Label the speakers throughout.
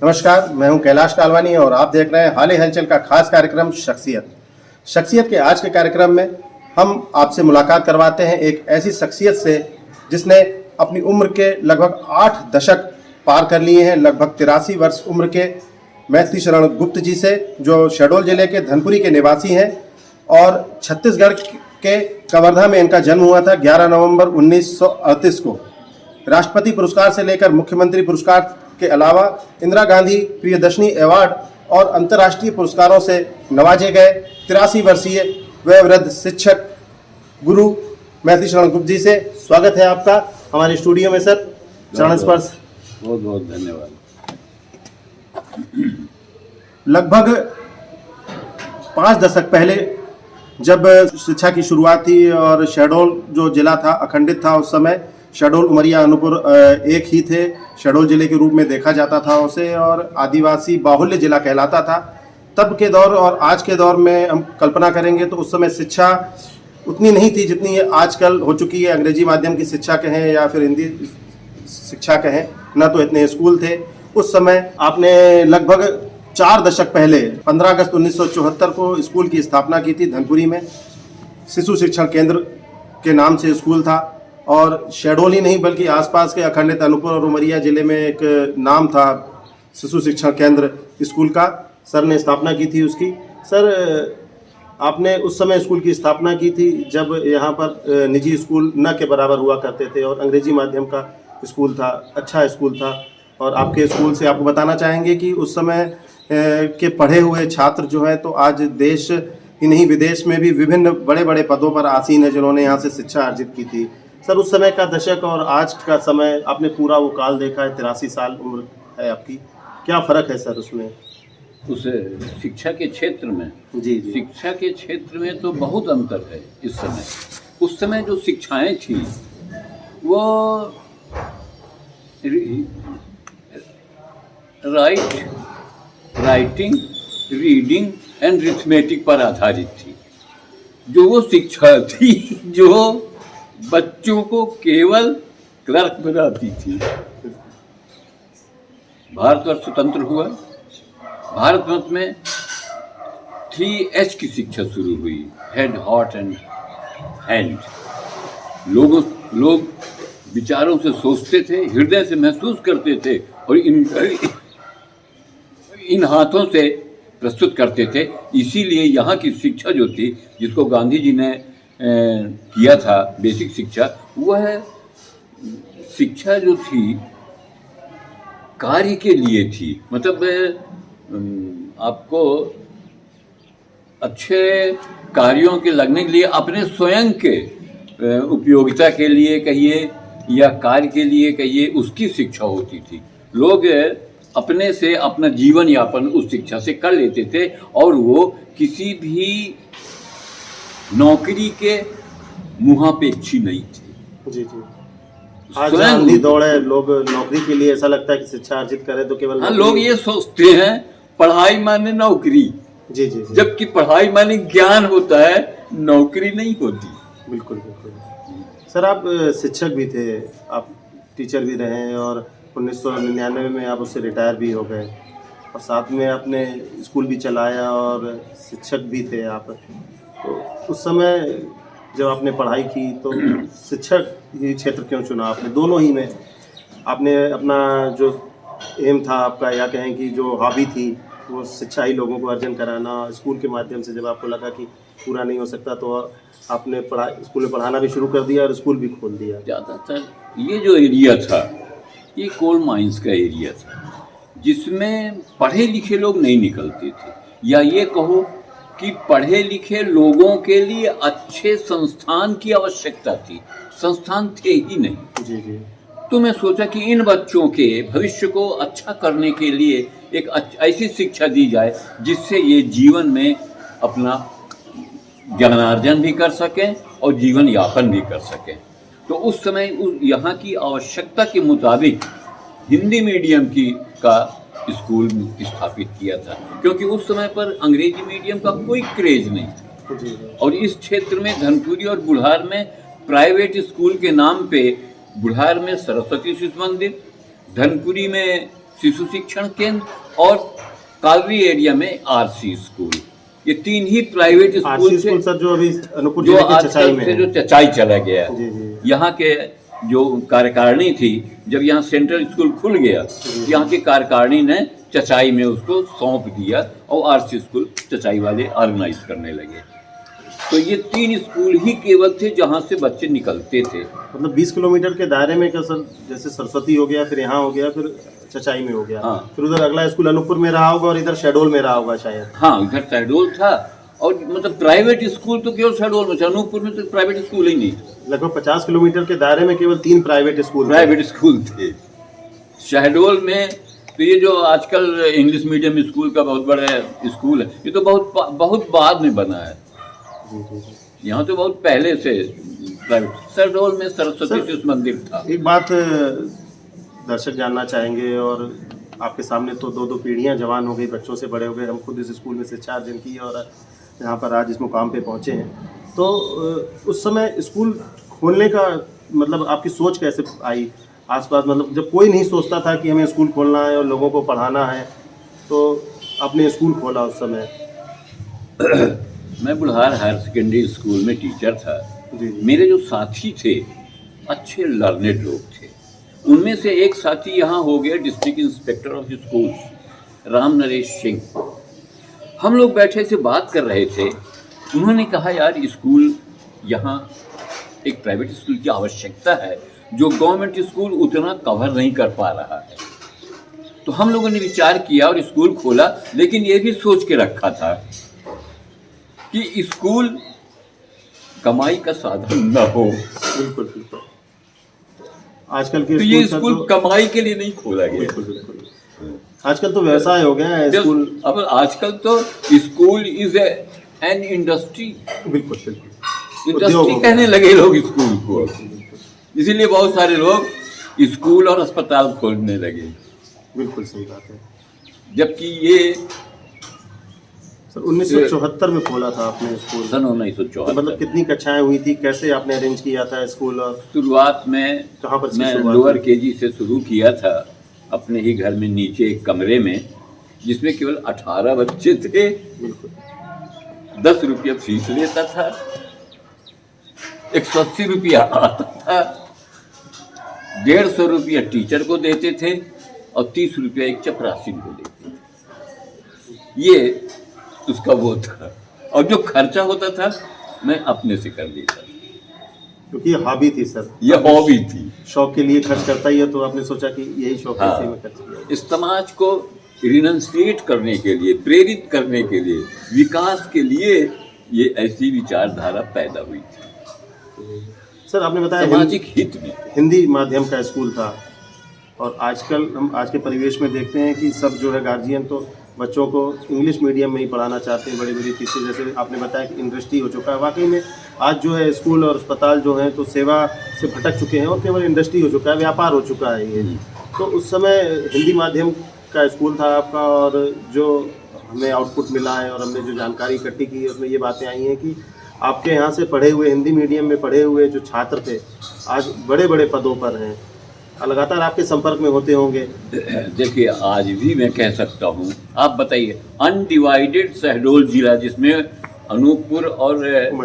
Speaker 1: नमस्कार, मैं हूं कैलाश कालवानी और आप देख रहे हैं हाल ही हलचल का खास कार्यक्रम शख्सियत के आज के कार्यक्रम में हम आपसे मुलाकात करवाते हैं एक ऐसी शख्सियत से जिसने अपनी उम्र के लगभग 8 दशक पार कर लिए हैं। लगभग 83 वर्ष उम्र के मैथिली शरण गुप्त जी से, जो शहडोल जिले के धनपुरी के निवासी हैं और छत्तीसगढ़ के कवर्धा में इनका जन्म हुआ था 11 नवंबर 1938 को। राष्ट्रपति पुरस्कार से लेकर मुख्यमंत्री पुरस्कार के अलावा इंदिरा गांधी प्रियदर्शनी अवार्ड और अंतर्राष्ट्रीय पुरस्कारों से नवाजे गए 83 वर्षीय वयोवृद्ध शिक्षक गुरु मैथिली शरण गुप्त जी से स्वागत है आपका हमारे स्टूडियो में सर। चरण स्पर्श।
Speaker 2: बहुत बहुत धन्यवाद।
Speaker 1: लगभग 5 दशक पहले जब शिक्षा की शुरुआत थी और शहडोल जो जिला था अखंडित था, उस समय शहडोल उमरिया अनूपपुर एक ही थे। शहडोल जिले के रूप में देखा जाता था उसे और आदिवासी बाहुल्य जिला कहलाता था। तब के दौर और आज के दौर में हम कल्पना करेंगे तो उस समय शिक्षा उतनी नहीं थी जितनी आजकल हो चुकी है। अंग्रेजी माध्यम की शिक्षा कहें या फिर हिंदी शिक्षा कहें, न तो इतने स्कूल थे। उस समय आपने लगभग 4 दशक पहले 15 अगस्त 1974 को स्कूल की स्थापना की थी धनपुरी में। शिशु शिक्षण केंद्र के नाम से स्कूल था और शहडोल ही नहीं बल्कि आसपास के अखंडित अनूपपुर और उमरिया जिले में एक नाम था शिशु शिक्षण केंद्र स्कूल का। सर ने स्थापना की थी उसकी। सर, आपने उस समय स्कूल की स्थापना की थी जब यहाँ पर निजी स्कूल न के बराबर हुआ करते थे और अंग्रेजी माध्यम का स्कूल था, अच्छा स्कूल था। और आपके स्कूल से आपको बताना चाहेंगे कि उस समय के पढ़े हुए छात्र जो है तो आज देश ही नहीं विदेश में भी विभिन्न बड़े बड़े पदों पर आसीन है जिन्होंने यहाँ से शिक्षा अर्जित की थी। सर, उस समय का दशक और आज का समय आपने पूरा वो काल देखा है, 83 साल उम्र है आपकी, क्या फ़र्क है सर उसमें?
Speaker 2: उस शिक्षा के क्षेत्र में
Speaker 1: जी।
Speaker 2: शिक्षा के क्षेत्र में तो बहुत अंतर है इस समय। उस समय जो शिक्षाएं थी वो राइटिंग, रीडिंग एंड अरिथमेटिक पर आधारित थी। जो वो शिक्षा थी जो बच्चों को केवल क्लर्क बनाती थी। भारतवर्ष स्वतंत्र हुआ, भारतवर्ष में 3H की शिक्षा शुरू हुई, हेड, हार्ट एंड हैंड। लोग विचारों से सोचते थे, हृदय से महसूस करते थे और इन हाथों से प्रस्तुत करते थे। इसीलिए यहाँ की शिक्षा जो थी, जिसको गांधी जी ने किया था बेसिक शिक्षा, वह शिक्षा जो थी कार्य के लिए थी। मतलब आपको अच्छे कार्यों के लगने के लिए अपने स्वयं के उपयोगिता के लिए कहिए या कार्य के लिए कहिए, उसकी शिक्षा होती थी। लोग अपने से अपना जीवन यापन उस शिक्षा से कर लेते थे और वो किसी भी नौकरी के मुहापेक्षी नहीं थे।
Speaker 1: जी जी। आज जल्दी दौड़े लोग नौकरी के लिए, ऐसा लगता है कि शिक्षा अर्जित करें तो केवल
Speaker 2: लोग ये सोचते हैं पढ़ाई माने नौकरी।
Speaker 1: जी जी जी।
Speaker 2: जबकि पढ़ाई माने ज्ञान होता है, नौकरी नहीं होती।
Speaker 1: बिल्कुल बिल्कुल। सर, आप शिक्षक भी थे, आप टीचर भी रहे हैं और 1999 में आप उससे रिटायर भी हो गए और साथ में आपने स्कूल भी चलाया और शिक्षक भी थे आप। तो उस समय जब आपने पढ़ाई की तो शिक्षक ही क्षेत्र क्यों चुना आपने? दोनों ही में आपने अपना जो एम था आपका, या कहें कि जो हॉबी थी, वो शिक्षा ही लोगों को अर्जन कराना। स्कूल के माध्यम से जब आपको लगा कि पूरा नहीं हो सकता तो आपने स्कूल में पढ़ाना भी शुरू कर दिया और स्कूल भी खोल दिया।
Speaker 2: ज़्यादातर ये जो एरिया था ये कोल माइंस का एरिया था, जिसमें पढ़े लिखे लोग नहीं निकलते थे, या ये कहो कि पढ़े लिखे लोगों के लिए अच्छे संस्थान की आवश्यकता थी। संस्थान थे ही नहीं।
Speaker 1: जी जी।
Speaker 2: तो मैं सोचा कि इन बच्चों के भविष्य को अच्छा करने के लिए एक ऐसी शिक्षा दी जाए जिससे ये जीवन में अपना ज्ञानार्जन भी कर सकें और जीवन यापन भी कर सकें। तो उस समय यहाँ की आवश्यकता के मुताबिक हिंदी मीडियम का स्कूल स्थापित किया था, क्योंकि उस समय पर अंग्रेजी मीडियम का कोई क्रेज नहीं था। और इस क्षेत्र में धनपुरी और बुढ़ार में प्राइवेट स्कूल के नाम पे, बुढ़ार में सरस्वती शिशु मंदिर, धनपुरी में शिशु शिक्षण केंद्र और कालरी एरिया में आरसी स्कूल। ये तीन ही प्राइवेट स्कूल
Speaker 1: आरसी
Speaker 2: थे
Speaker 1: स्कूल सर जो अभी अनूपपुर
Speaker 2: जो
Speaker 1: जिले के चचाई
Speaker 2: आजकल
Speaker 1: में
Speaker 2: से
Speaker 1: है।
Speaker 2: जो चचाई चला गया।
Speaker 1: जी जी
Speaker 2: यहाँ के जो कार्यकारिणी थी, जब यहाँ सेंट्रल स्कूल खुल गया, यहाँ की कार्यकारिणी ने चचाई में उसको सौंप दिया और आरसी स्कूल चचाई वाले ऑर्गेनाइज करने लगे। तो ये तीन स्कूल ही केवल थे जहाँ से बच्चे निकलते थे।
Speaker 1: मतलब 20 किलोमीटर के दायरे में क्या सर, जैसे सरस्वती हो गया, फिर यहाँ हो गया, फिर चचाई में हो गया,
Speaker 2: हाँ।
Speaker 1: फिर उधर अगला स्कूल अनूपपुर में रहा होगा और इधर शहडोल में रहा होगा शायद।
Speaker 2: हाँ, इधर शहडोल था और मतलब प्राइवेट स्कूल तो केवल शहडोल में था, अनूपपुर में तो प्राइवेट स्कूल ही नहीं था।
Speaker 1: लगभग 50 किलोमीटर के दायरे में केवल 3 प्राइवेट स्कूल थे।
Speaker 2: प्राइवेट स्कूल थे शहडोल में। तो ये जो आजकल इंग्लिश मीडियम स्कूल का बहुत बड़ा स्कूल है, ये तो बहुत बाद में बना है।
Speaker 1: जी जी जी।
Speaker 2: यहाँ तो बहुत पहले से प्राइवेट। शहडोल में सरस्वती शिशु मंदिर था।
Speaker 1: एक बात दर्शक जानना चाहेंगे, और आपके सामने तो दो पीढ़ियां जवान हो गई, बच्चों से बड़े हो गए, हम खुद इस स्कूल में शिक्षा अर्जन की और यहाँ पर आज इस मुकाम पे पहुँचे हैं। तो उस समय स्कूल खोलने का मतलब आपकी सोच कैसे आई आसपास, मतलब जब कोई नहीं सोचता था कि हमें स्कूल खोलना है और लोगों को पढ़ाना है, तो आपने स्कूल खोला उस समय?
Speaker 2: मैं बुढ़ार हायर सेकेंडरी स्कूल में टीचर था।
Speaker 1: जी जी।
Speaker 2: मेरे जो साथी थे अच्छे लर्नेड लोग थे। उनमें से एक साथी यहाँ हो गया district inspector of school, Ram Naresh Singh. हम लोग बैठे से बात कर रहे थे। उन्होंने कहा यार स्कूल यहाँ एक प्राइवेट स्कूल की आवश्यकता है, जो गवर्नमेंट स्कूल उतना कवर नहीं कर पा रहा है। तो हम लोगों ने विचार किया और स्कूल खोला, लेकिन ये भी सोच के रखा था कि स्कूल कमाई का साधन न हो।
Speaker 1: बिल्कुल बिल्कुल। आजकल के
Speaker 2: तो ये
Speaker 1: सर
Speaker 2: स्कूल कमाई के लिए नहीं खोला गया।
Speaker 1: बिल्कुल बिल्कुल। आजकल तो व्यवसाय हो गया है स्कूल।
Speaker 2: अब आजकल तो स्कूल इज एन इंडस्ट्री।
Speaker 1: बिल्कुल बिल्कुल। उद्योग
Speaker 2: इंडस्ट्री
Speaker 1: हो
Speaker 2: कहने
Speaker 1: गया।
Speaker 2: लगे लोग स्कूल को, इसीलिए बहुत सारे लोग स्कूल और अस्पताल खोलने लगे।
Speaker 1: बिल्कुल सही बात है।
Speaker 2: जबकि ये
Speaker 1: सर 1974 में खोला था आपने स्कूल।
Speaker 2: सन
Speaker 1: तो
Speaker 2: 1974
Speaker 1: मतलब कितनी कक्षाएं हुई थी, कैसे आपने अरेंज किया था स्कूल, और
Speaker 2: शुरुआत में
Speaker 1: कहाँ पर से
Speaker 2: मैं
Speaker 1: शुरुआत
Speaker 2: लोअर
Speaker 1: हुई?
Speaker 2: केजी से शुरू किया था, अपने ही घर में नीचे एक कमरे में, जिसमें केवल 18 बच्चे थे।
Speaker 1: बिल्कुल।
Speaker 2: 10 रुपया फीस लेता था, 180 रुपया आता था, 150 रुपया टीचर को देते थे और 30 रुपया एक चपरासी को देते थे। ये उसका वो था। और जो खर्चा होता था मैं अपने से कर लेता था,
Speaker 1: क्योंकि ये हॉबी थी सर,
Speaker 2: ये हॉबी थी।
Speaker 1: शौक के लिए खर्च करता ही है, तो आपने सोचा कि यही शौक है, इसी में खर्च किया।
Speaker 2: इस समाज को रिनंसिएट करने के लिए, प्रेरित करने के लिए, विकास के लिए ये ऐसी विचारधारा पैदा हुई थी,
Speaker 1: सर आपने बताया
Speaker 2: सामाजिक हित में।
Speaker 1: हिंदी माध्यम का स्कूल था, और आजकल हम आज के परिवेश में देखते हैं कि सब जो है गार्जियन तो बच्चों को इंग्लिश मीडियम में ही पढ़ाना चाहते हैं। बड़ी बड़ी फीसें, जैसे आपने बताया कि इंडस्ट्री हो चुका है। वाकई में आज जो है स्कूल और अस्पताल जो हैं तो सेवा से भटक चुके हैं और केवल इंडस्ट्री हो चुका है, व्यापार हो चुका है ये। तो उस समय हिंदी माध्यम का स्कूल था आपका, और जो हमें आउटपुट मिला है और हमने जो जानकारी इकट्ठी की है उसमें ये बातें आई हैं कि आपके यहाँ से पढ़े हुए, हिंदी मीडियम में पढ़े हुए जो छात्र थे आज बड़े बड़े पदों पर हैं, लगातार आपके संपर्क में होते होंगे।
Speaker 2: देखिए आज भी मैं कह सकता हूँ, आप बताइए, अनडिवाइडेड शहडोल जिला जिसमें अनूपपुर और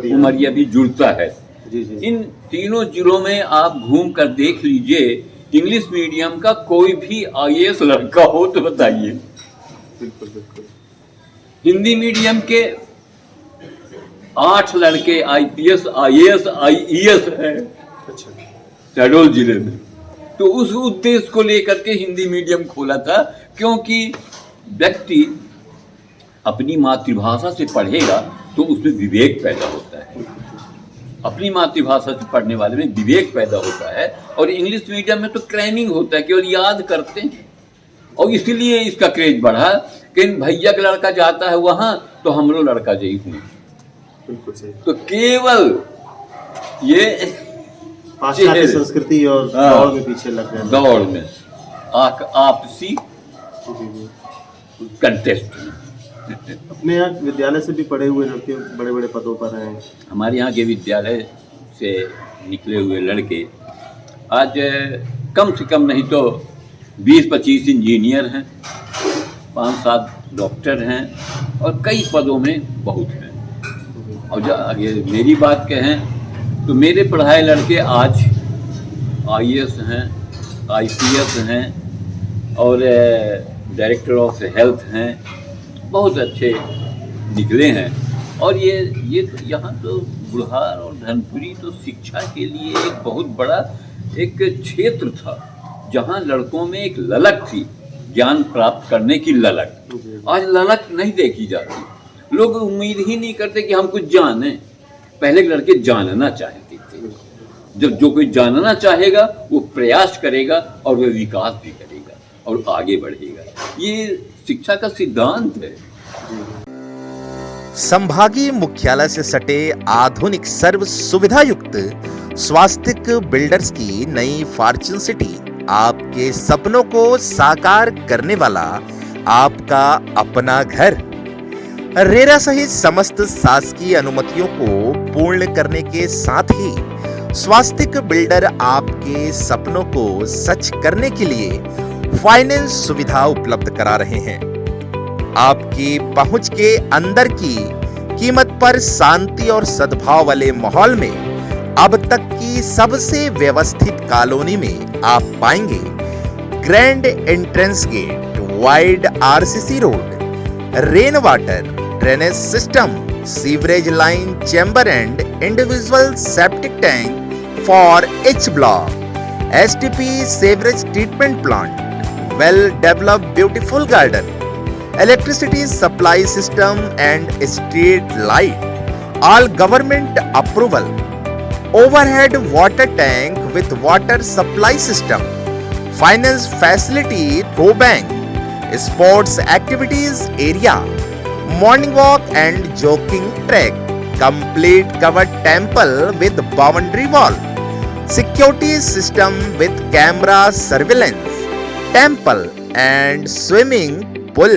Speaker 2: उमरिया भी जुड़ता है,
Speaker 1: जी जी।
Speaker 2: इन तीनों जिलों में आप घूम कर देख लीजिए, इंग्लिश मीडियम का कोई भी IAS लड़का हो तो बताइए।
Speaker 1: बिल्कुल बिल्कुल।
Speaker 2: हिंदी मीडियम के 8 लड़के IPS, IAS, IES हैं
Speaker 1: अच्छा।
Speaker 2: शहडोल जिले में। तो उस उद्देश्य को लेकर के हिंदी मीडियम खोला था, क्योंकि व्यक्ति अपनी मातृभाषा से पढ़ेगा तो उसमें विवेक पैदा होता है। अपनी मातृभाषा से पढ़ने वाले में विवेक पैदा होता है, और इंग्लिश मीडियम में तो क्रैमिंग होता है, केवल याद करते हैं। और इसीलिए इसका क्रेज बढ़ा कि भैया का लड़का जाता है वहाँ तो हमरो लड़का जाई हुई।
Speaker 1: बिल्कुल सही।
Speaker 2: तो केवल ये
Speaker 1: पाश्चात्य संस्कृति और दौड़ में पीछे लग गए।
Speaker 2: दौड़ में आपसी
Speaker 1: जी जी।
Speaker 2: कंटेस्ट में।
Speaker 1: अपने यहाँ विद्यालय से भी पढ़े हुए लड़के बड़े बड़े पदों पर हैं।
Speaker 2: हमारे यहाँ के विद्यालय से निकले हुए लड़के आज कम से कम नहीं तो 20-25 इंजीनियर हैं, 5-7 डॉक्टर हैं और कई पदों में बहुत हैं। और अगर मेरी बात कहें तो मेरे पढ़ाए लड़के आज IAS हैं, IPS हैं और डायरेक्टर ऑफ हेल्थ हैं, बहुत अच्छे निकले हैं। और ये तो यहाँ तो बुढ़ार और धनपुरी तो शिक्षा के लिए एक बहुत बड़ा एक क्षेत्र था, जहाँ लड़कों में एक ललक थी, ज्ञान प्राप्त करने की ललक। आज ललक नहीं देखी जाती, लोग उम्मीद ही नहीं करते कि हम कुछ जाने। पहले लड़के जानना चाहते थे, जब जो कोई जानना चाहेगा वो प्रयास करेगा और वह विकास भी करेगा और आगे बढ़ेगा। ये शिक्षा का सिद्धांत है।
Speaker 3: संभागीय मुख्यालय से सटे आधुनिक सर्व सुविधा युक्त स्वास्तिक बिल्डर्स की नई फॉर्च्यून सिटी आपके सपनों को साकार करने वाला आपका अपना घर। रेरा सहित समस्त शासकीय अनुमतियों को पूर्ण करने के साथ ही स्वास्तिक बिल्डर आपके सपनों को सच करने के लिए फाइनेंस सुविधा उपलब्ध करा रहे हैं। आपकी पहुंच के अंदर की कीमत पर शांति और सद्भाव वाले माहौल में अब तक की सबसे व्यवस्थित कॉलोनी में आप पाएंगे grand entrance gate, wide RCC road, rain water drainage system, sewerage line, chamber and individual septic tank for H block, STP sewerage treatment plant, well developed beautiful garden, electricity supply system and street light, all government approval, overhead water tank with water supply system, finance facility through bank, sports activities area, morning walk and jogging track, complete covered temple with boundary wall, security system with camera surveillance, temple and swimming pool.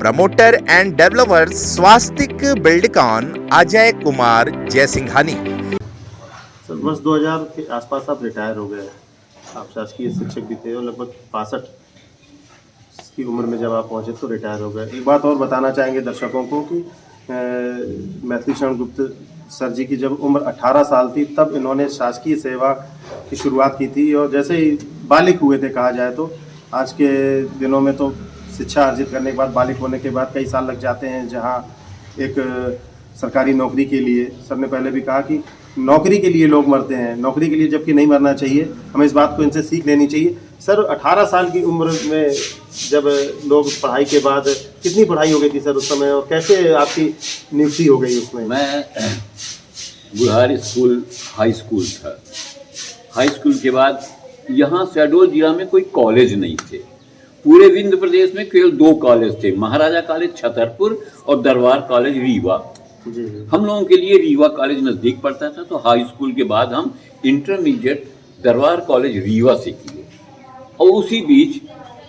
Speaker 3: Promoter and developer Swastik Buildcon Ajay Kumar Jaisinghani.
Speaker 1: Sir वर्ष 2000 के आसपास आप retire हो गए। आप शासकीय शिक्षक भी थे और लगभग 65 की उम्र में जब आप पहुंचे तो रिटायर हो गए। एक बात और बताना चाहेंगे दर्शकों को कि मैथिली शरण गुप्त सर जी की जब उम्र 18 साल थी तब इन्होंने शासकीय सेवा की शुरुआत की थी और जैसे ही बालिग हुए थे कहा जाए तो आज के दिनों में तो शिक्षा अर्जित करने के बाद बालिग होने के बाद कई साल लग जाते हैं, जहां एक सरकारी नौकरी के लिए सर ने पहले भी कहा कि नौकरी के लिए लोग मरते हैं, नौकरी के लिए जबकि नहीं मरना चाहिए। हमें इस बात को इनसे सीख लेनी चाहिए। सर 18 साल की उम्र में जब लोग पढ़ाई के बाद कितनी पढ़ाई हो गई थी सर उस समय और कैसे आपकी नियुक्ति हो गई उसमें?
Speaker 2: मैं बुढ़ार स्कूल हाई स्कूल था। हाई स्कूल के बाद यहाँ शहडोल जिला में कोई कॉलेज नहीं थे। पूरे विंध्य प्रदेश में केवल 2 कॉलेज थे, महाराजा कॉलेज छतरपुर और दरबार कॉलेज रीवा। हम लोगों के लिए रीवा कॉलेज नज़दीक पड़ता था, तो हाई स्कूल के बाद हम इंटरमीडिएट दरबार कॉलेज रीवा से किए। और उसी बीच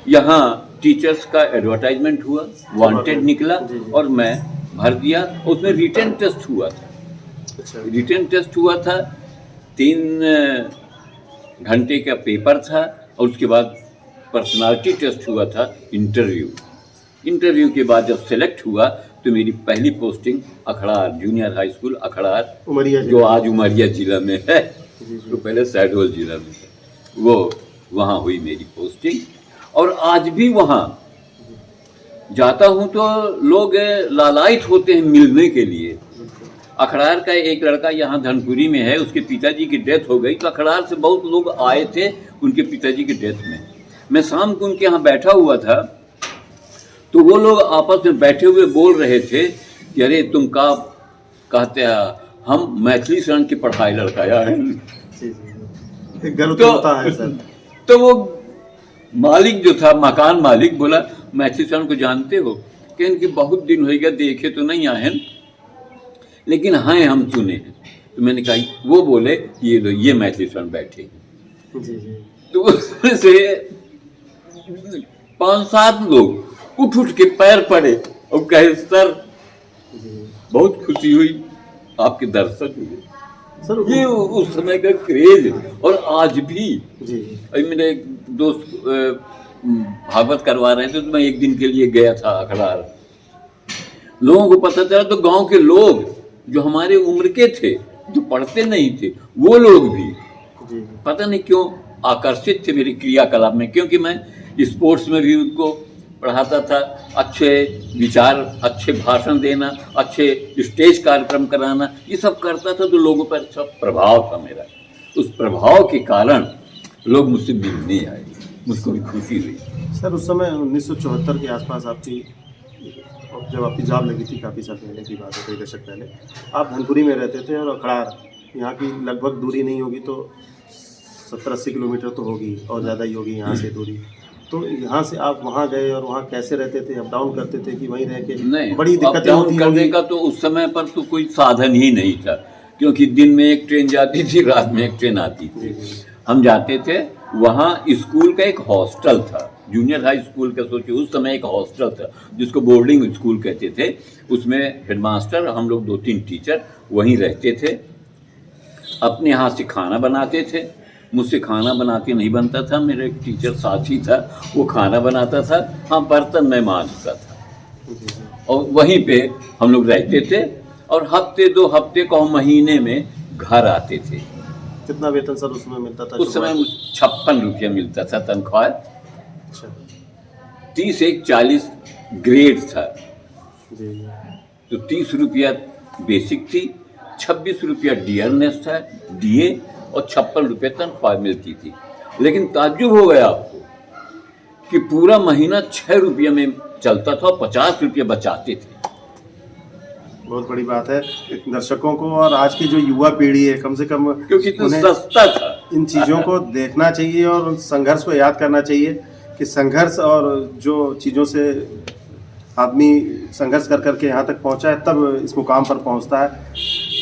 Speaker 2: यहाँ टीचर्स का एडवर्टाइजमेंट हुआ, वांटेड निकला और मैं भर दिया। उसमें रिटन टेस्ट हुआ था। रिटन टेस्ट हुआ था, 3 घंटे का पेपर था और उसके बाद पर्सनालिटी टेस्ट हुआ था, इंटरव्यू के बाद जब सेलेक्ट हुआ तो मेरी पहली पोस्टिंग अखड़ार जूनियर हाई स्कूल अखड़ार, जो आज उमरिया जिला में है, तो पहले शहडोल जिला में है, वो वहाँ हुई मेरी पोस्टिंग। और आज भी वहाँ जाता हूँ तो लोग लालायित होते हैं मिलने के लिए। अखड़ार का एक लड़का यहाँ धनपुरी में है, उसके पिताजी की डेथ हो गई, तो अखड़ार से बहुत लोग आए थे उनके पिताजी की डेथ में। मैं शाम को उनके यहाँ बैठा हुआ था तो वो लोग आपस में बैठे हुए बोल रहे थे कि अरे तुम का कहते हैं, हम मैथिली शरण की पढ़ाई लड़काया है। तो वो मालिक जो था, मकान मालिक, बोला मैथिली शरण को जानते हो? कि इनकी बहुत दिन हो गया, देखे तो नहीं आए, लेकिन हाँ हम चुने हैं। तो मैंने कहा, वो बोले ये मैथिली शरण बैठे हैं। तो उसमें से 5-7 लोग उठ के पैर पड़े और कहे सर बहुत खुशी हुई आपके दर्शन हुए।
Speaker 1: सर
Speaker 2: ये उस समय का क्रेज और आज भी।
Speaker 1: जी
Speaker 2: अभी मेरे एक दोस्त भागवत करवा रहे थे तो मैं एक दिन के लिए गया था अखबार। लोगों को पता चला तो गांव के लोग जो हमारे उम्र के थे, जो पढ़ते नहीं थे, वो लोग भी
Speaker 1: जी
Speaker 2: पता नहीं क्यों आकर्षित थे मेरी क्रियाकलाप में, क्योंकि मैं स्पोर्ट्स में भी उनको पढ़ाता था। अच्छे विचार, अच्छे भाषण देना, अच्छे स्टेज कार्यक्रम कराना, ये सब करता था, तो लोगों पर अच्छा प्रभाव था मेरा। उस प्रभाव के कारण लोग मुझसे मिलने आए, मुझको भी खुशी हुई।
Speaker 1: सर उस समय 1974 के आसपास आपकी, जब आपकी जॉब लगी थी, काफ़ी साल पहले की बात है, कई दशक पहले, आप धनपुरी में रहते थे और अखड़ार यहाँ की लगभग दूरी नहीं होगी तो 70-80 किलोमीटर तो होगी और ज़्यादा ही होगी यहाँ से दूरी। तो यहाँ से आप वहाँ गए और वहाँ कैसे रहते थे? अप डाउन करते थे कि वहीं रह के?
Speaker 2: नहीं,
Speaker 1: बड़ी दिक्कतें
Speaker 2: अप-डाउन
Speaker 1: होती
Speaker 2: करने
Speaker 1: होंगी।
Speaker 2: का तो उस समय पर तो कोई साधन ही नहीं था, क्योंकि दिन में एक ट्रेन जाती थी, रात में एक ट्रेन आती थी। हम जाते थे वहाँ, स्कूल का एक हॉस्टल था, जूनियर हाई स्कूल का, सोचिए उस समय एक हॉस्टल था जिसको बोर्डिंग स्कूल कहते थे। उसमें हेडमास्टर, हम लोग 2-3 टीचर वहीं रहते थे। अपने हाथ से खाना बनाते थे। मुझसे खाना बनाते नहीं बनता था, मेरा एक टीचर साथी था, वो खाना बनाता था, हाँ बर्तन मैं मांजता था। और वहीं पे हम लोग रहते थे और हफ्ते 2 हफ्ते को महीने में घर आते थे।
Speaker 1: कितना वेतन सर उस समय मिलता था?
Speaker 2: उस समय 56 रुपया मिलता था तनख्वाह।
Speaker 1: अच्छा
Speaker 2: 30-40 ग्रेड था,
Speaker 1: जी
Speaker 2: तो 30 रुपया बेसिक थी, 26 रुपया डियरनेस था, डीए, और 56 रुपये तनख्वाह मिलती थी। लेकिन ताज्जुब हो गया आपको कि पूरा महीना 6 रुपये में चलता था और 50 रुपये बचाते थे।
Speaker 1: बहुत बड़ी बात है दर्शकों को और आज की जो युवा पीढ़ी है, कम से कम
Speaker 2: क्योंकि तो
Speaker 1: उन्हें
Speaker 2: सस्ता था।
Speaker 1: इन चीज़ों को देखना चाहिए और संघर्ष को याद करना चाहिए कि संघर्ष और जो चीज़ों से आदमी संघर्ष कर करके यहाँ तक पहुँचा है, तब इस मुकाम पर पहुँचता है।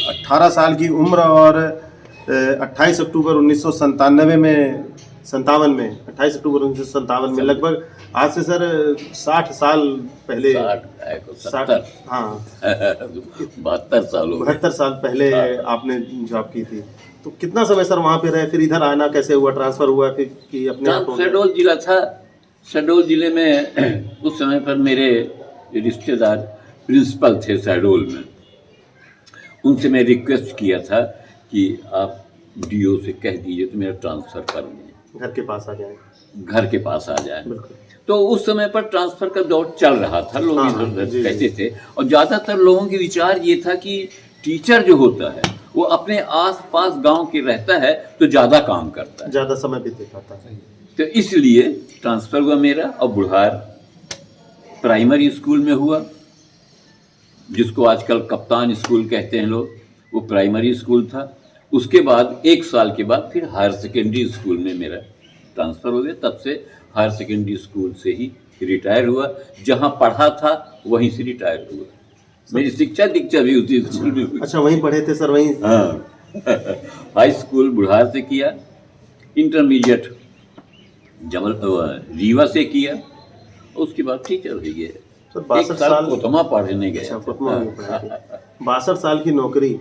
Speaker 1: 18 साल की उम्र और 28 अक्टूबर 1997 में 28 अक्टूबर 1957 में, लगभग आज से सर 60 साल पहले,
Speaker 2: 70
Speaker 1: हाँ
Speaker 2: 72 साल हो गए।
Speaker 1: 72 साल पहले आपने जॉब की थी। तो कितना समय सर वहाँ पे रहे, फिर इधर आना कैसे हुआ, ट्रांसफ़र हुआ फिर कि अपने आप हो गया?
Speaker 2: शहडोल जिला था। शहडोल जिले में उस समय पर मेरे रिश्तेदार प्रिंसिपल थे शहडोल में। उनसे मैं रिक्वेस्ट किया था कि आप डीओ से कह दीजिए तो मेरा ट्रांसफ़र कर दें,
Speaker 1: घर के पास आ जाए।
Speaker 2: घर के पास आ जाए।
Speaker 1: बिल्कुल।
Speaker 2: तो उस समय पर ट्रांसफ़र का दौर चल रहा था, लोग
Speaker 1: हाँ,
Speaker 2: इधर उधर
Speaker 1: जी,
Speaker 2: कहते थे, और ज़्यादातर लोगों के विचार ये था कि टीचर जो होता है वो अपने आस पास गांव के रहता है तो ज़्यादा काम करता है,
Speaker 1: ज़्यादा समय भी दे पाता है।
Speaker 2: तो इसलिए ट्रांसफ़र हुआ मेरा। और बुढ़ार प्राइमरी स्कूल में हुआ, जिसको आजकल कप्तान स्कूल कहते हैं लोग, वो प्राइमरी स्कूल था। उसके बाद 1 साल के बाद फिर हायर सेकेंडरी स्कूल में मेरा ट्रांसफ़र हो गया। तब से हायर सेकेंडरी स्कूल से ही रिटायर हुआ, जहाँ पढ़ा था वहीं से रिटायर हुआ। मेरी शिक्षा दीक्षा भी उसी स्कूल में हुई।
Speaker 1: अच्छा वहीं पढ़े थे सर? वहीं?
Speaker 2: हाँ हाई स्कूल बुढ़ार से किया, इंटरमीडिएट रीवा से किया, उसके बाद टीचर हो गए।
Speaker 1: सर 62 साल
Speaker 2: कोतमा पढ़ने गए।
Speaker 1: अच्छा कोतमा में पढ़े थे। 62 साल की नौकरी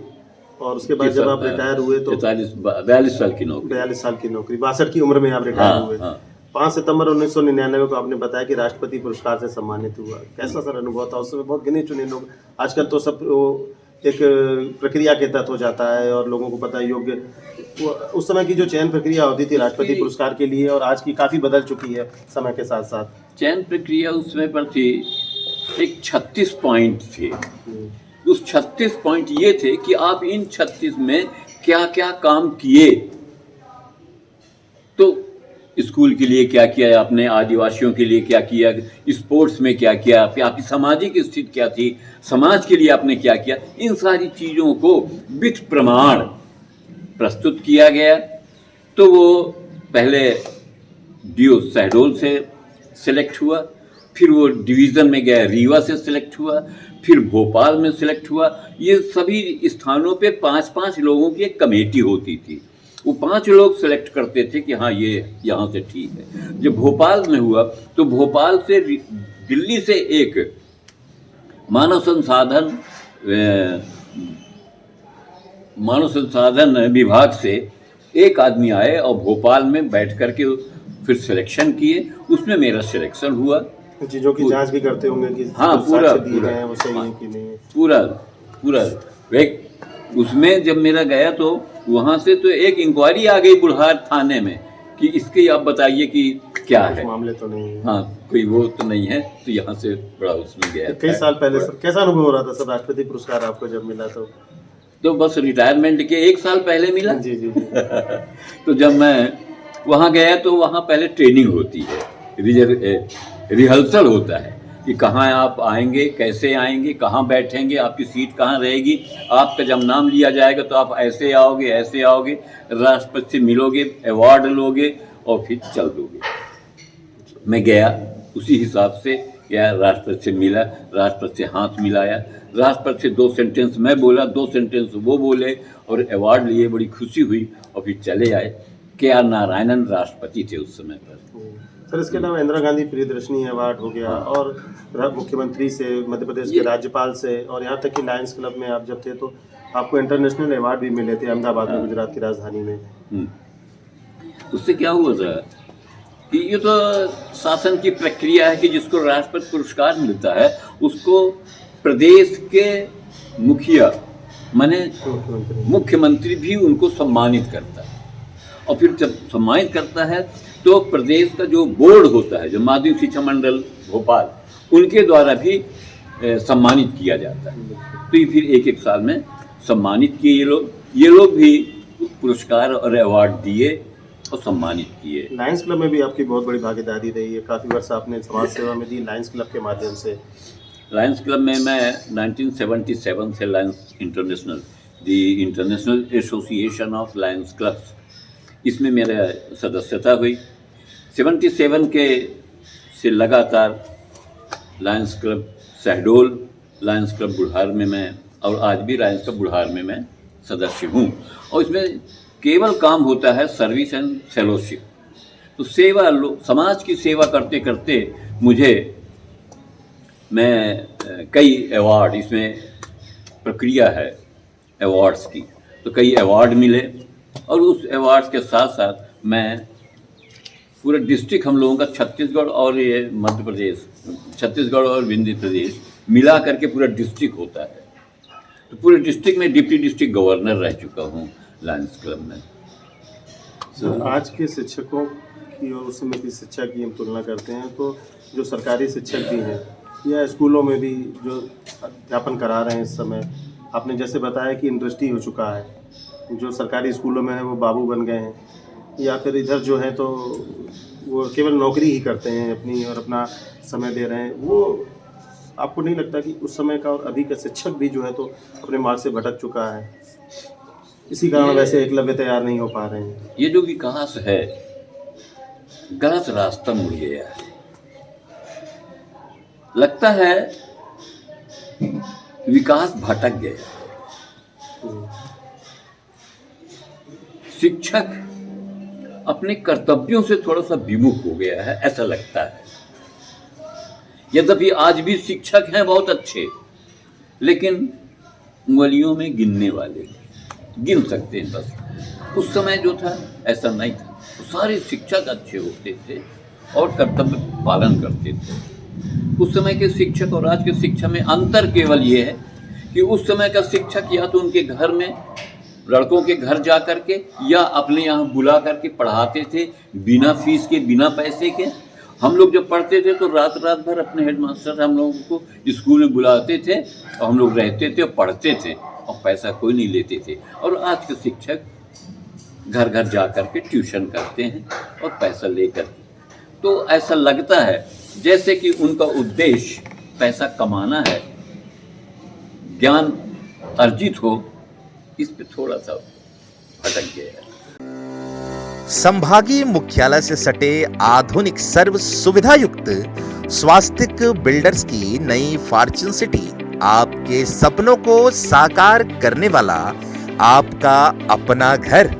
Speaker 1: और उसके बाद जब आप रिटायर हुए तो
Speaker 2: 42 साल की नौकरी।
Speaker 1: 42 साल की नौकरी, 62 की उम्र में आप रिटायर हुए।
Speaker 2: हाँ।
Speaker 1: 5 सितंबर 1999 को आपने बताया कि राष्ट्रपति पुरस्कार से सम्मानित हुआ। कैसा सर अनुभव था? उस समय बहुत गिने चुने लोग, आजकल तो सब वो एक प्रक्रिया के तहत हो जाता है और लोगों को पता है योग्य। उस समय की जो चयन प्रक्रिया होती थी राष्ट्रपति पुरस्कार के लिए और आज की काफ़ी बदल चुकी है समय के साथ साथ।
Speaker 2: चयन प्रक्रिया उस समय पर थी, एक 36 पॉइंट थे। उस 36 पॉइंट ये थे कि आप इन 36 में क्या क्या काम किए, तो स्कूल के लिए क्या किया आपने, आदिवासियों के लिए क्या किया, स्पोर्ट्स में क्या किया, आपकी सामाजिक स्थिति क्या थी, समाज के लिए आपने क्या किया, इन सारी चीज़ों को विथ प्रमाण प्रस्तुत किया गया। तो वो पहले डीओ शहडोल से सिलेक्ट हुआ, फिर वो डिवीज़न में गया, रीवा से सिलेक्ट हुआ, फिर भोपाल में सिलेक्ट हुआ। ये सभी स्थानों पे 5-5 लोगों की एक कमेटी होती थी। वो 5 लोग सेलेक्ट करते थे कि हाँ ये यहाँ से ठीक है। जब भोपाल में हुआ तो भोपाल से दिल्ली से एक मानव संसाधन मानव संसाधन विभाग से एक आदमी आए और भोपाल में बैठ करके फिर सिलेक्शन किए, उसमें मेरा सिलेक्शन हुआ।
Speaker 1: चीज़ों की जांच भी करते होंगे कि
Speaker 2: हाँ,
Speaker 1: जो
Speaker 2: पूरा
Speaker 1: साक्ष्य दिए
Speaker 2: पूरा
Speaker 1: गए हैं वो सही है कि नहीं है।
Speaker 2: पूरा एक उसमें जब मेरा गया तो वहाँ से तो एक इंक्वायरी आ गई बुढ़ार थाने में कि इसकी आप बताइए कि क्या
Speaker 1: कुछ
Speaker 2: है।
Speaker 1: मामले तो नहीं है।
Speaker 2: हाँ, कोई वो तो नहीं है, तो यहाँ से बड़ा उसमें गया
Speaker 1: कई
Speaker 2: था।
Speaker 1: साल पहले सर कैसा अनुभव हो रहा था सर, राष्ट्रपति पुरस्कार आपको जब मिला
Speaker 2: तो बस रिटायरमेंट के 1 साल पहले मिला।
Speaker 1: जी जी जी।
Speaker 2: तो जब मैं वहाँ गया तो वहाँ पहले ट्रेनिंग होती है, रिहर्सल होता है कि कहाँ आप आएंगे, कैसे आएंगे, कहाँ बैठेंगे, आपकी सीट कहाँ रहेगी, आपका जब नाम लिया जाएगा तो आप ऐसे आओगे, राष्ट्रपति से मिलोगे, अवार्ड लोगे और फिर चल दोगे। मैं गया उसी हिसाब से गया, राष्ट्रपति से मिला, राष्ट्रपति से हाथ मिलाया, राष्ट्रपति से 2 सेंटेंस मैं बोला, 2 सेंटेंस वो बोले और अवार्ड लिए, बड़ी खुशी हुई और फिर चले आए। के.आर. नारायणन राष्ट्रपति थे उस समय पर।
Speaker 1: सर इसके अलावा इंदिरा गांधी प्रियदर्शनी अवार्ड हो गया और मुख्यमंत्री से, मध्य प्रदेश के राज्यपाल से, और यहाँ तक कि लायंस क्लब में आप जब थे तो आपको इंटरनेशनल अवार्ड भी मिले थे अहमदाबाद में, गुजरात की राजधानी में।
Speaker 2: उससे क्या हुआ था कि ये तो शासन की प्रक्रिया है कि जिसको राष्ट्रपति पुरस्कार मिलता है उसको प्रदेश के मुखिया माने मुख्यमंत्री भी उनको सम्मानित करता है, और फिर जब सम्मानित करता है तो प्रदेश का जो बोर्ड होता है, जो माध्यमिक शिक्षा मंडल भोपाल, उनके द्वारा भी सम्मानित किया जाता है। तो ये फिर एक साल में सम्मानित किए ये लोग भी पुरस्कार और अवार्ड दिए और सम्मानित किए।
Speaker 1: लायंस क्लब में भी आपकी बहुत बड़ी भागीदारी रही है, काफ़ी वर्ष आपने समाज सेवा में दी लायंस क्लब के माध्यम से।
Speaker 2: लायंस क्लब में मैं 1977 से Lions international, the international association of Lions clubs, इसमें मेरा सदस्यता हुई। 77 के से लगातार Lions club Shahdol, Lions club Budhar में मैं, और आज भी लायंस क्लब बुढ़ार में मैं सदस्य हूँ। और इसमें केवल काम होता है सर्विस एंड फेलोशिप। तो सेवा, समाज की सेवा करते करते मैं कई अवार्ड, इसमें प्रक्रिया है अवार्ड्स की, तो कई अवार्ड मिले, और उस अवार्ड्स के साथ साथ मैं पूरा डिस्ट्रिक्ट, हम लोगों का छत्तीसगढ़ और ये मध्य प्रदेश, छत्तीसगढ़ और विंध्य प्रदेश मिला करके पूरा डिस्ट्रिक्ट होता है, तो पूरे डिस्ट्रिक्ट में डिप्टी डिस्ट्रिक्ट गवर्नर रह चुका हूँ लायंस क्लब में।
Speaker 1: सर आज के शिक्षकों की और उस समय की शिक्षा की हम तुलना करते हैं तो जो सरकारी शिक्षक भी हैं या स्कूलों में भी जो अध्यापन करा रहे हैं इस समय, आपने जैसे बताया कि इंडस्ट्री हो चुका है, जो सरकारी स्कूलों में है वो बाबू बन गए हैं, या फिर इधर जो है तो वो केवल नौकरी ही करते हैं अपनी और अपना समय दे रहे हैं। वो आपको नहीं लगता कि उस समय का और अभी का शिक्षक भी जो है तो अपने मार्ग से भटक चुका है, इसी कारण वैसे एकलव्य तैयार नहीं हो पा रहे हैं?
Speaker 2: ये जो विकास है गलत रास्ता मुड़ गया है, लगता है विकास भटक गया। शिक्षक अपने कर्तव्यों से थोड़ा सा विमुख हो गया है, ऐसा लगता है। यद्यपि आज भी शिक्षक हैं बहुत अच्छे, लेकिन उंगलियों में गिनने वाले, गिन सकते हैं बस। उस समय जो था ऐसा नहीं था, सारे शिक्षक अच्छे होते थे और कर्तव्य पालन करते थे। उस समय के शिक्षक और आज के शिक्षा में अंतर केवल ये है कि उस समय का शिक्षक या तो उनके घर में लड़कों के घर जा कर के या अपने यहाँ बुला करके पढ़ाते थे बिना फीस के, बिना पैसे के। हम लोग जब पढ़ते थे तो रात रात भर अपने हेडमास्टर हम लोगों को स्कूल में बुलाते थे और हम लोग रहते थे और पढ़ते थे और पैसा कोई नहीं लेते थे। और आज के शिक्षक घर घर जा कर के ट्यूशन करते हैं और पैसा लेकर, तो ऐसा लगता है जैसे कि उनका उद्देश्य पैसा कमाना है, ज्ञान अर्जित हो, इस पे थोड़ा सा भटक गया है।
Speaker 3: संभागीय मुख्यालय से सटे आधुनिक सर्व सुविधा युक्त स्वास्तिक बिल्डर्स की नई फॉर्च्यून सिटी आपके सपनों को साकार करने वाला आपका अपना घर।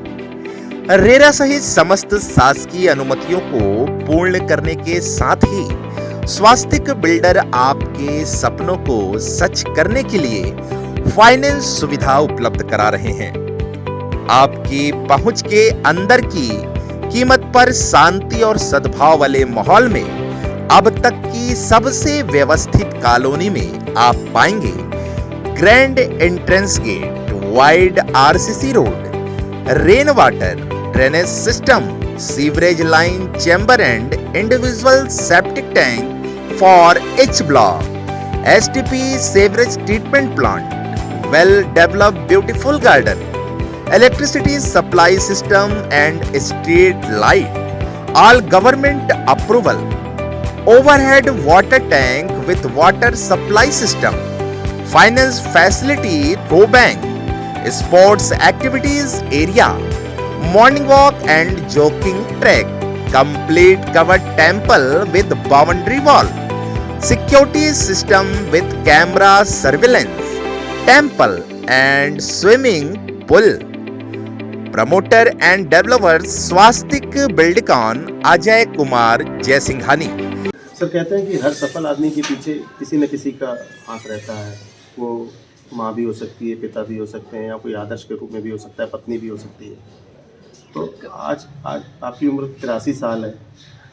Speaker 3: रेरा सहित समस्त शासकीय अनुमतियों को पूर्ण करने के साथ ही स्वास्तिक बिल्डर आपके सपनों को सच करने के लिए फाइनेंस सुविधा उपलब्ध करा रहे हैं। आपकी पहुंच के अंदर की कीमत पर शांति और सद्भाव वाले माहौल में अब तक की सबसे व्यवस्थित कॉलोनी में आप पाएंगे grand entrance gate, wide RCC road, rain water, drainage system, sewerage line, chamber and individual septic tank for H block, STP sewerage treatment plant, well developed beautiful garden, electricity supply system and street light, all government approval, overhead water tank with water supply system, finance facility through bank, sports activities area, morning walk and jogging track, complete covered temple with boundary wall, security system with camera surveillance, temple and swimming pool. Promoter and developer Swastik Buildcon Ajay Kumar Jaisinghani.
Speaker 1: Sir कहते हैं कि हर सफल आदमी के पीछे किसी न किसी का हाथ रहता है। वो माँ भी हो सकती है, पिता भी हो सकते हैं, या कोई आदर्श के रूप में भी हो सकता है, पत्नी भी हो सकती है। तो आज आपकी उम्र 83 साल है।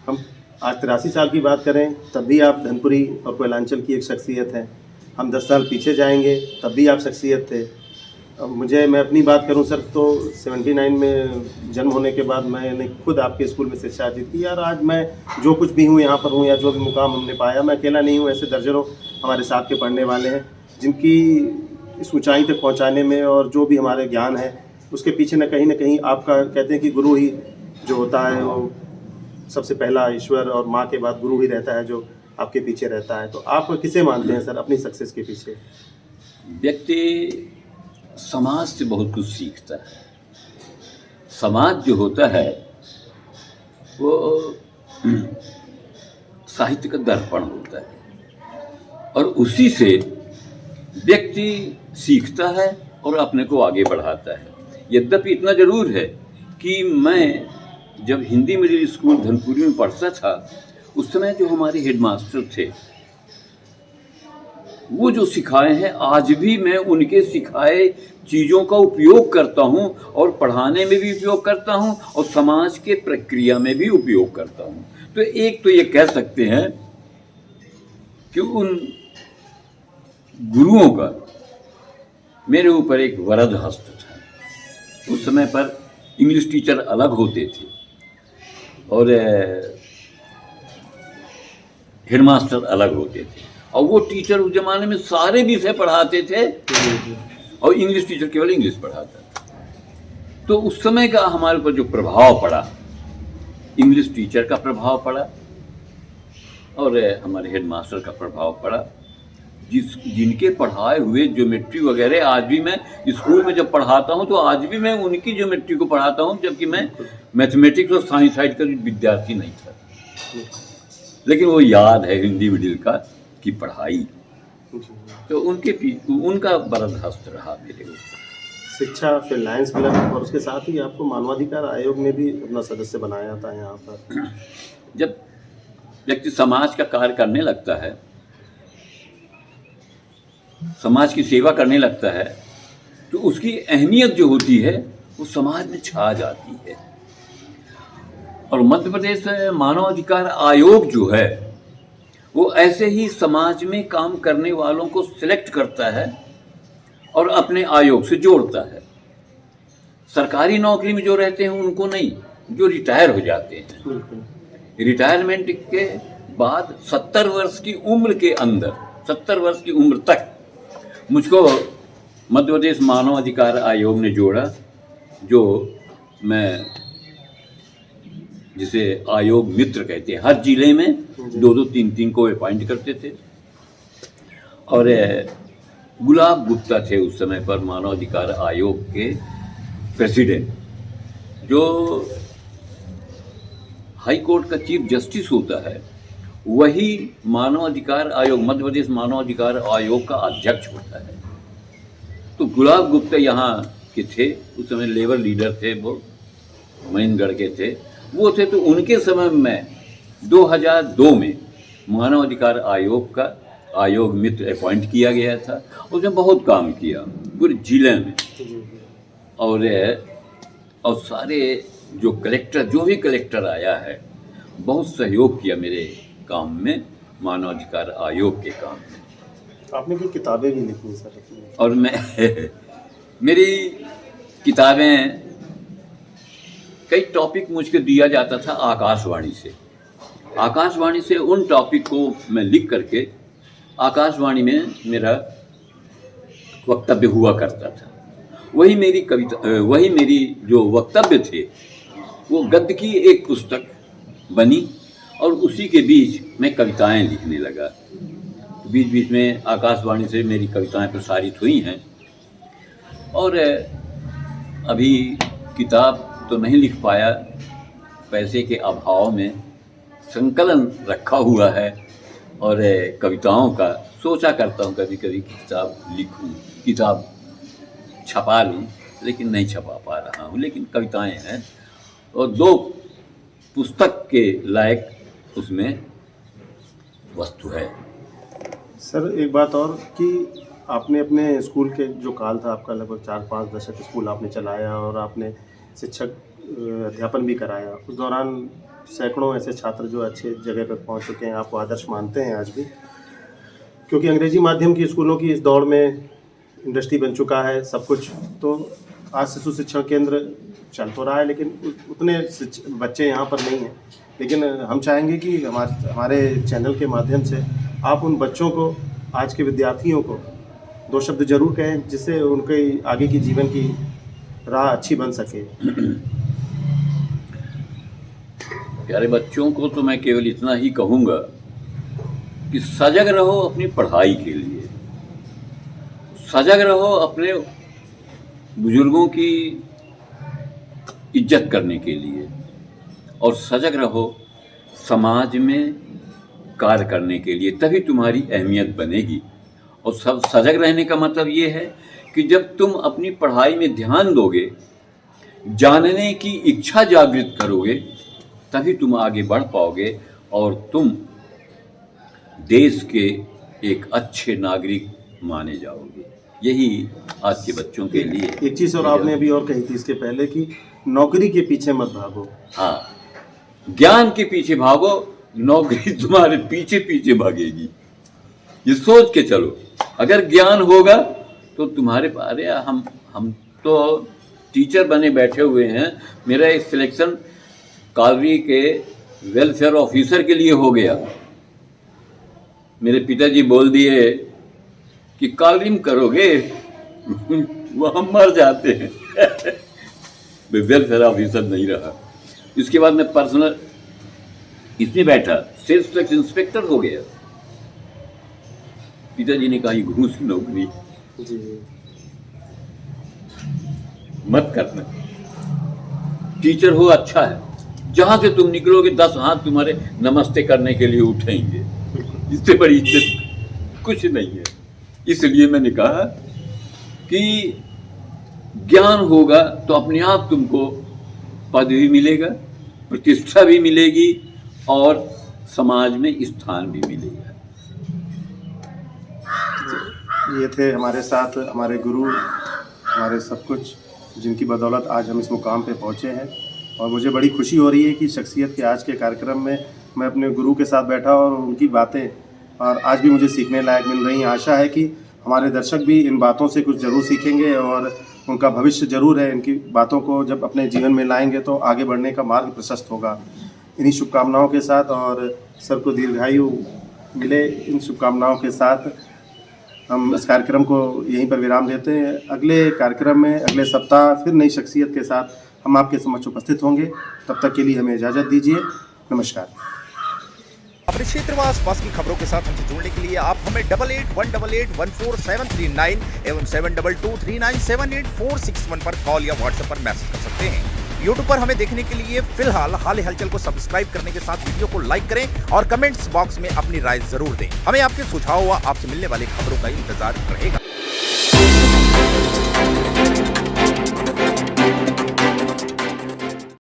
Speaker 1: हम आज 83 साल की बात करें तब भी आप धनपुरी और कोयलांचल की एक शख्सियत हैं। हम 10 साल पीछे जाएंगे तब भी आप शख्सियत थे। अब मैं अपनी बात करूं सर तो 79 में जन्म होने के बाद मैंने खुद आपके स्कूल में शिक्षा दी थी। यार आज मैं जो कुछ भी हूं यहाँ पर हूं, या जो भी मुकाम हमने पाया, मैं अकेला नहीं हूं। ऐसे दर्जनों हमारे साथ के पढ़ने वाले हैं जिनकी इस ऊंचाई तक पहुँचाने में और जो भी हमारे ज्ञान है उसके पीछे न कहीं आपका, कहते हैं कि गुरु ही जो होता है वो सबसे पहला ईश्वर और माँ के बाद गुरु ही रहता है जो आपके पीछे रहता है। तो आप किसे मानते हैं सर अपनी सक्सेस के पीछे?
Speaker 2: व्यक्ति समाज से बहुत कुछ सीखता है। समाज जो होता है वो साहित्य का दर्पण होता है और उसी से व्यक्ति सीखता है और अपने को आगे बढ़ाता है। यद्यपि इतना जरूर है कि मैं जब हिंदी मिडिल स्कूल धनपुरी में पढ़ता था उस समय जो हमारे हेडमास्टर थे वो जो सिखाए हैं आज भी मैं उनके सिखाए चीज़ों का उपयोग करता हूं और पढ़ाने में भी उपयोग करता हूं और समाज के प्रक्रिया में भी उपयोग करता हूं। तो एक तो ये कह सकते हैं कि उन गुरुओं का मेरे ऊपर एक वरद हस्त था। उस समय पर इंग्लिश टीचर अलग होते थे और हेडमास्टर अलग होते थे, और वो टीचर उस जमाने में सारे विषय पढ़ाते थे और इंग्लिश टीचर केवल इंग्लिश पढ़ाता था। तो उस समय का हमारे ऊपर जो प्रभाव पड़ा, इंग्लिश टीचर का प्रभाव पड़ा और हमारे हेडमास्टर का प्रभाव पड़ा, जिनके पढ़ाए हुए ज्योमेट्री वगैरह आज भी मैं स्कूल में जब पढ़ाता हूँ तो आज भी मैं उनकी ज्योमेट्री को पढ़ाता हूँ, जबकि मैं मैथमेटिक्स और साइंस साइड का विद्यार्थी नहीं था। लेकिन वो याद है हिंदी मिडिल का की पढ़ाई, तो उनका वरद हस्त रहा मेरे ऊपर।
Speaker 1: शिक्षा, फिर लायंस क्लब और उसके साथ ही आपको मानवाधिकार आयोग में भी अपना सदस्य बनाया था यहाँ पर।
Speaker 2: जब व्यक्ति समाज का कार्य करने लगता है, समाज की सेवा करने लगता है, तो उसकी अहमियत जो होती है वो समाज में छा जाती है। और मध्य प्रदेश मानव अधिकार आयोग जो है वो ऐसे ही समाज में काम करने वालों को सिलेक्ट करता है और अपने आयोग से जोड़ता है। सरकारी नौकरी में जो रहते हैं उनको नहीं, जो रिटायर हो जाते हैं। रिटायरमेंट के बाद 70 वर्ष की उम्र के अंदर, 70 वर्ष की उम्र तक मुझको मध्य प्रदेश मानव अधिकार आयोग ने जोड़ा, जो मैं जिसे आयोग मित्र कहते हैं। हर जिले में 2-2, 3-3 को अपॉइंट करते थे। और गुलाब गुप्ता थे उस समय पर मानव अधिकार आयोग के प्रेसिडेंट, जो हाई कोर्ट का चीफ जस्टिस होता है, वही मानव अधिकार आयोग, मध्य प्रदेश मानव अधिकार आयोग का अध्यक्ष होता है। तो गुलाब गुप्ता यहाँ के थे, उस समय लेबर लीडर थे, वो महेंद्रगढ़ के थे, वो थे। तो उनके समय में 2002 में मानव अधिकार आयोग का आयोग मित्र अपॉइंट किया गया था। उसने बहुत काम किया पूरे जिले में। और और सारे जो कलेक्टर, जो भी कलेक्टर आया है, बहुत सहयोग किया मेरे काम में, मानवाधिकार आयोग के काम में।
Speaker 1: आपने कोई किताबें भी लिखी सर अपनी?
Speaker 2: और मैं मेरी किताबें, कई टॉपिक मुझको दिया जाता था आकाशवाणी से। आकाशवाणी से उन टॉपिक को मैं लिख करके आकाशवाणी में मेरा वक्तव्य हुआ करता था। वही मेरी कविता, वही मेरी जो वक्तव्य थे वो गद्य की एक पुस्तक बनी और उसी के बीच मैं कविताएं लिखने लगा। बीच बीच में आकाशवाणी से मेरी कविताएं प्रसारित हुई हैं। और अभी किताब तो नहीं लिख पाया, पैसे के अभाव में संकलन रखा हुआ है और कविताओं का सोचा करता हूँ कभी कभी कि किताब लिखूँ, किताब छपा लूँ, लेकिन नहीं छपा पा रहा हूँ। लेकिन कविताएं हैं और 2 पुस्तक के लायक उसमें वस्तु है।
Speaker 1: सर एक बात और कि आपने अपने स्कूल के जो काल था आपका, लगभग 4-5 दशक स्कूल आपने चलाया और आपने शिक्षक अध्यापन भी कराया। उस दौरान सैकड़ों ऐसे छात्र जो अच्छे जगह पर पहुंच चुके हैं, आपको आदर्श मानते हैं आज भी, क्योंकि अंग्रेजी माध्यम की स्कूलों की इस दौड़ में इंडस्ट्री बन चुका है सब कुछ। तो आज शिशु शिक्षण केंद्र चल तो रहा है, लेकिन उतने बच्चे यहाँ पर नहीं हैं। लेकिन हम चाहेंगे कि हमारे चैनल के माध्यम से आप उन बच्चों को, आज के विद्यार्थियों को 2 शब्द जरूर कहें, जिससे उनके आगे की जीवन की राह अच्छी बन सके।
Speaker 2: प्यारे बच्चों को तो मैं केवल इतना ही कहूँगा कि सजग रहो अपनी पढ़ाई के लिए, सजग रहो अपने बुजुर्गों की इज्जत करने के लिए, और सजग रहो समाज में कार्य करने के लिए, तभी तुम्हारी अहमियत बनेगी। और सब सजग रहने का मतलब ये है कि जब तुम अपनी पढ़ाई में ध्यान दोगे, जानने की इच्छा जागृत करोगे, तभी तुम आगे बढ़ पाओगे और तुम देश के एक अच्छे नागरिक माने जाओगे। यही आज के बच्चों के लिए।
Speaker 1: एक चीज़ और आपने अभी और कही थी इसके पहले कि नौकरी के पीछे मत भागो।
Speaker 2: हाँ, ज्ञान के पीछे भागो, नौकरी तुम्हारे पीछे पीछे भागेगी। ये सोच के चलो, अगर ज्ञान होगा तो तुम्हारे पास, अरे हम तो टीचर बने बैठे हुए हैं। मेरा एक सिलेक्शन कॉलोनी के वेलफेयर ऑफिसर के लिए हो गया। मेरे पिताजी बोल दिए कि कॉलोनी में करोगे वो हम मर जाते हैं। मैं वेलफेयर ऑफिसर नहीं रहा। इसके बाद मैं पर्सनल इसमें बैठा, सेल्स टैक्स इंस्पेक्टर हो गया। पिताजी ने कहा ये घूस की नौकरी
Speaker 1: जी
Speaker 2: मत करना, टीचर हो अच्छा है, जहां से तुम निकलोगे 10 हाथ तुम्हारे नमस्ते करने के लिए उठेंगे, इससे बड़ी इज्जत कुछ नहीं है। इसलिए मैंने कहा कि ज्ञान होगा तो अपने आप तुमको पद भी मिलेगा, प्रतिष्ठा भी मिलेगी और समाज में स्थान भी मिलेगा।
Speaker 1: ये थे हमारे साथ हमारे गुरु, हमारे सब कुछ, जिनकी बदौलत आज हम इस मुकाम पे पहुँचे हैं। और मुझे बड़ी खुशी हो रही है कि शख्सियत के आज के कार्यक्रम में मैं अपने गुरु के साथ बैठा और उनकी बातें और आज भी मुझे सीखने लायक मिल रही हैं। आशा है कि हमारे दर्शक भी इन बातों से कुछ ज़रूर सीखेंगे और उनका भविष्य ज़रूर है। इनकी बातों को जब अपने जीवन में लाएंगे तो आगे बढ़ने का मार्ग प्रशस्त होगा। इन्हीं शुभकामनाओं के साथ और सर को दीर्घायु मिले, इन शुभकामनाओं के साथ हम इस कार्यक्रम को यहीं पर विराम देते हैं। अगले कार्यक्रम में अगले सप्ताह फिर नई शख्सियत के साथ हम आपके समक्ष उपस्थित होंगे। तब तक के लिए हमें इजाज़त दीजिए। नमस्कार।
Speaker 3: अपने क्षेत्र व आसपास की खबरों के साथ हमसे जुड़ने के लिए आप हमें 8818814739 एवं 7223978461 पर कॉल या व्हाट्सएप पर मैसेज कर सकते हैं। YouTube पर हमें देखने के लिए फिलहाल हाल हलचल को सब्सक्राइब करने के साथ वीडियो को लाइक करें और कमेंट्स बॉक्स में अपनी राय जरूर दें। हमें आपके सुझाव व आपसे मिलने वाली खबरों का इंतजार रहेगा।